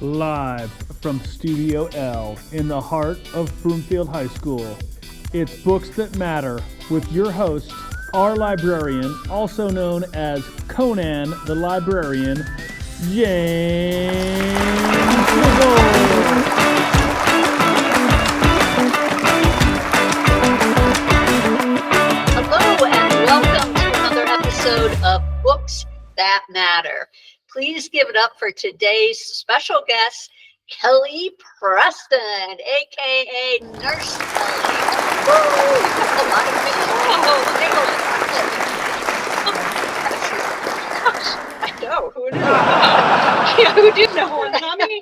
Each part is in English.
Live from Studio L in the heart of Broomfield High School, it's Books That Matter with your host, our librarian, also known as Conan the Librarian, Jane Schissel. Hello and welcome to another episode of Books That Matter. Please give it up for today's special guest, Kelli Preston, aka Nurse Kelli. Woo! A lot of I know. Who knew? Yeah, who did know? Not me.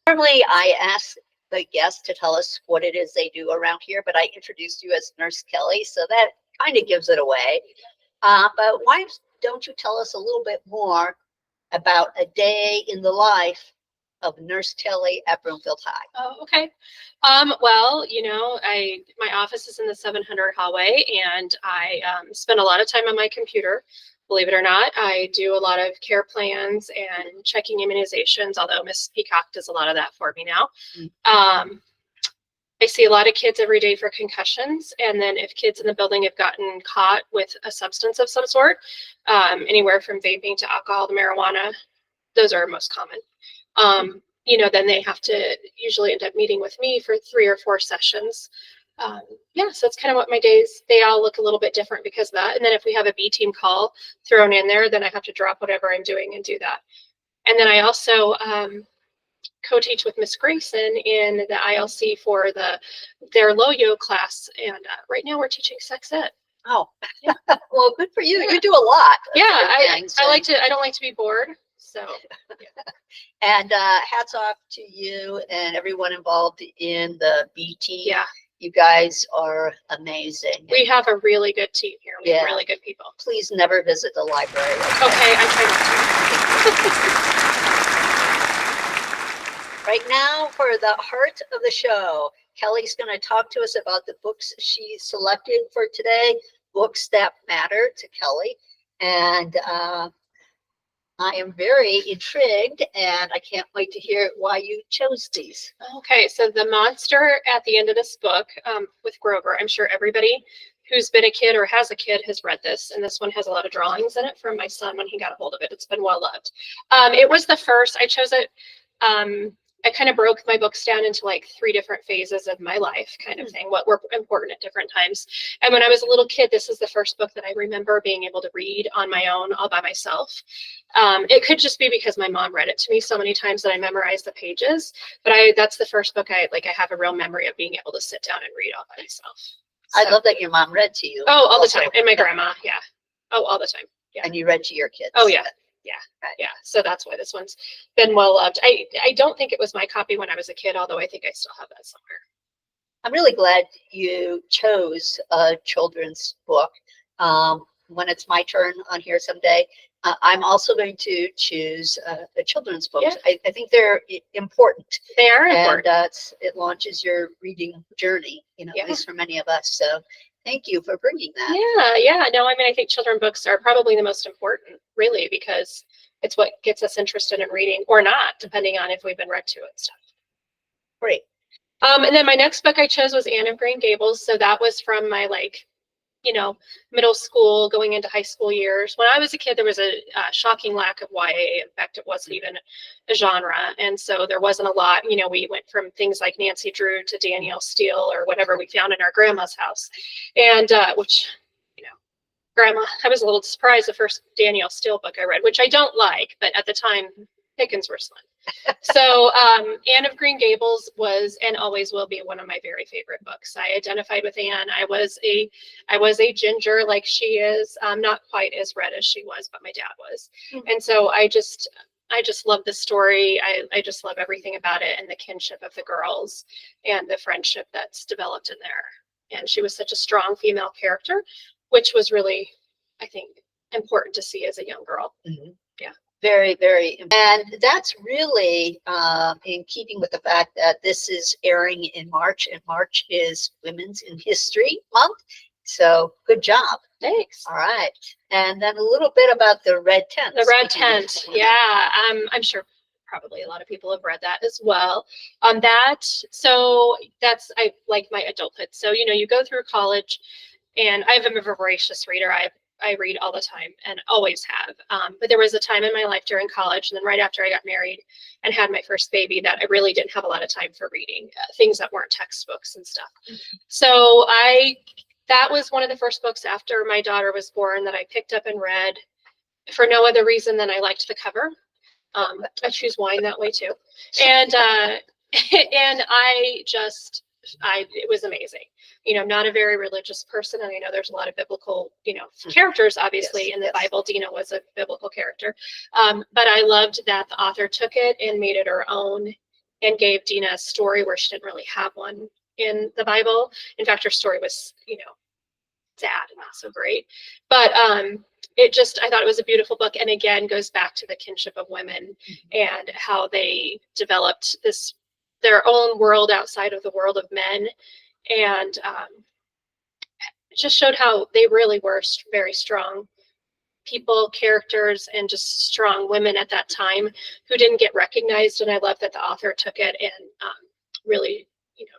Normally, I ask the guests to tell us what it is they do around here, but I introduced you as Nurse Kelli, so that kind of gives it away. But why don't you tell us a little bit more about a day in the life of Nurse Kelli at Broomfield High? Oh, okay. Well, my office is in the 700 hallway, and I spend a lot of time on my computer. Believe it or not, I do a lot of care plans and checking immunizations, although Miss Peacock does a lot of that for me now. I see a lot of kids every day for concussions, and then if kids in the building have gotten caught with a substance of some sort, anywhere from vaping to alcohol to marijuana, those are most common. Then they have to usually end up meeting with me for 3 or 4 sessions. So that's kind of what my days, they all look a little bit different because of that. And then if we have a B team call thrown in there, then I have to drop whatever I'm doing and do that. And then I also co-teach with Miss Grayson in the ILC for their low-yo class. And right now we're teaching sex ed. Oh, yeah. Well, good for you. You do a lot. Yeah, I don't like to be bored. So, yeah. And hats off to you and everyone involved in the B team. Yeah. You guys are amazing. We have a really good team here. We have really good people. Please never visit the library. Okay, I try not to. Right now, for the heart of the show, Kelli's going to talk to us about the books she selected for today, Books That Matter to Kelli. And I am very intrigued, and I can't wait to hear why you chose these. Okay, so the monster at the end of this book with Grover, I'm sure everybody who's been a kid or has a kid has read this, and this one has a lot of drawings in it from my son when he got a hold of it. It's been well loved. It was the first, I chose it, I kind of broke my books down into like 3 different phases of my life kind of thing, what were important at different times. And when I was a little kid, this is the first book that I remember being able to read on my own, all by myself. It could just be because my mom read it to me so many times that I memorized the pages, but that's the first book I have a real memory of being able to sit down and read all by myself. So, I love that your mom read to you. Oh, all the time. And my grandma. Yeah. Oh, all the time. Yeah. And you read to your kids. Oh, yeah. Yeah. Yeah. So that's why this one's been well loved. I don't think it was my copy when I was a kid, although I think I still have that somewhere. I'm really glad you chose a children's book. When it's my turn on here someday, I'm also going to choose the children's books. Yeah. I think they're important. They are important. And it launches your reading journey, at least for many of us. So thank you for bringing that. Yeah. No, I mean, I think children books are probably the most important, really, because it's what gets us interested in reading or not, depending on if we've been read to and stuff. Great. And then my next book I chose was Anne of Green Gables. So that was from my middle school going into high school years. When I was a kid, there was a shocking lack of YA. In fact, it wasn't even a genre. And so there wasn't a lot, we went from things like Nancy Drew to Danielle Steele or whatever we found in our grandma's house. And which, grandma, I was a little surprised the first Danielle Steele book I read, which I don't like, but at the time, pickings were slim. So Anne of Green Gables was and always will be one of my very favorite books. I identified with Anne. I was a ginger like she is, not quite as red as she was, but my dad was. And so I just love the story. I just love everything about it and the kinship of the girls and the friendship that's developed in there. And she was such a strong female character, which was really, I think, important to see as a young girl. Mm-hmm. Yeah. Very, very. And that's really in keeping with the fact that this is airing in March, and March is Women's in History Month. So good job. Thanks. All right. And then a little bit about the red tent. The red tent. Yeah. I'm sure probably a lot of people have read that as well. I like my adulthood. So, you go through college, and I'm a voracious reader. I read all the time and always have. But there was a time in my life during college, and then right after I got married and had my first baby, that I really didn't have a lot of time for reading things that weren't textbooks and stuff. So that was one of the first books after my daughter was born that I picked up and read for no other reason than I liked the cover. I choose wine that way too. And and it was amazing. I'm not a very religious person, and I know there's a lot of biblical, characters, obviously, in the Bible. Dina was a biblical character. But I loved that the author took it and made it her own and gave Dina a story where she didn't really have one in the Bible. In fact, her story was, sad and not so great. But I thought it was a beautiful book. And again, goes back to the kinship of women and how they developed their own world outside of the world of men. And it just showed how they really were very strong people, characters, and just strong women at that time who didn't get recognized. And I love that the author took it and really,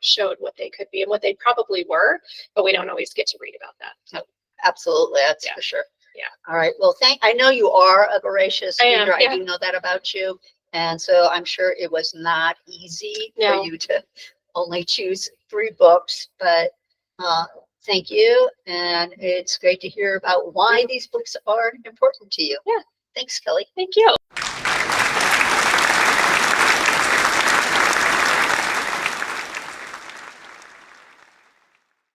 showed what they could be and what they probably were, but we don't always get to read about that. So. Absolutely, that's for sure. Yeah. All right. Well, I know you are a voracious reader. Yeah. I do know that about you. And so I'm sure it was not easy for you to only choose 3 books, but thank you. And it's great to hear about why these books are important to you. Yeah. Thanks, Kelly. Thank you.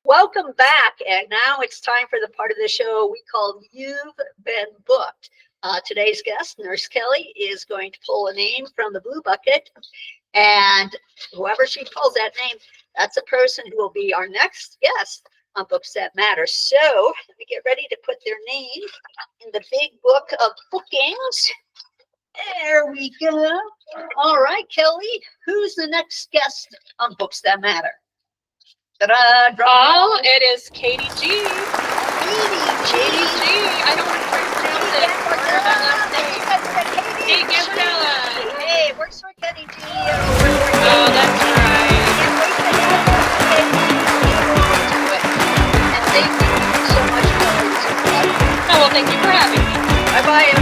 Welcome back. And now it's time for the part of the show we call You've Been Booked. Today's guest, Nurse Kelly, is going to pull a name from the blue bucket. And whoever she pulls that name, that's a person who will be our next guest on Books That Matter. So let me get ready to put their name in the big book of bookings. There we go. All right, Kelly, who's the next guest on Books That Matter? Oh, it is Katie G. Katie G. I don't want to pronounce it. Hey, Gabriella. Hey, works for Katie G. Oh, that's right. And thank you so much for Oh, well, thank you for having me. Bye-bye,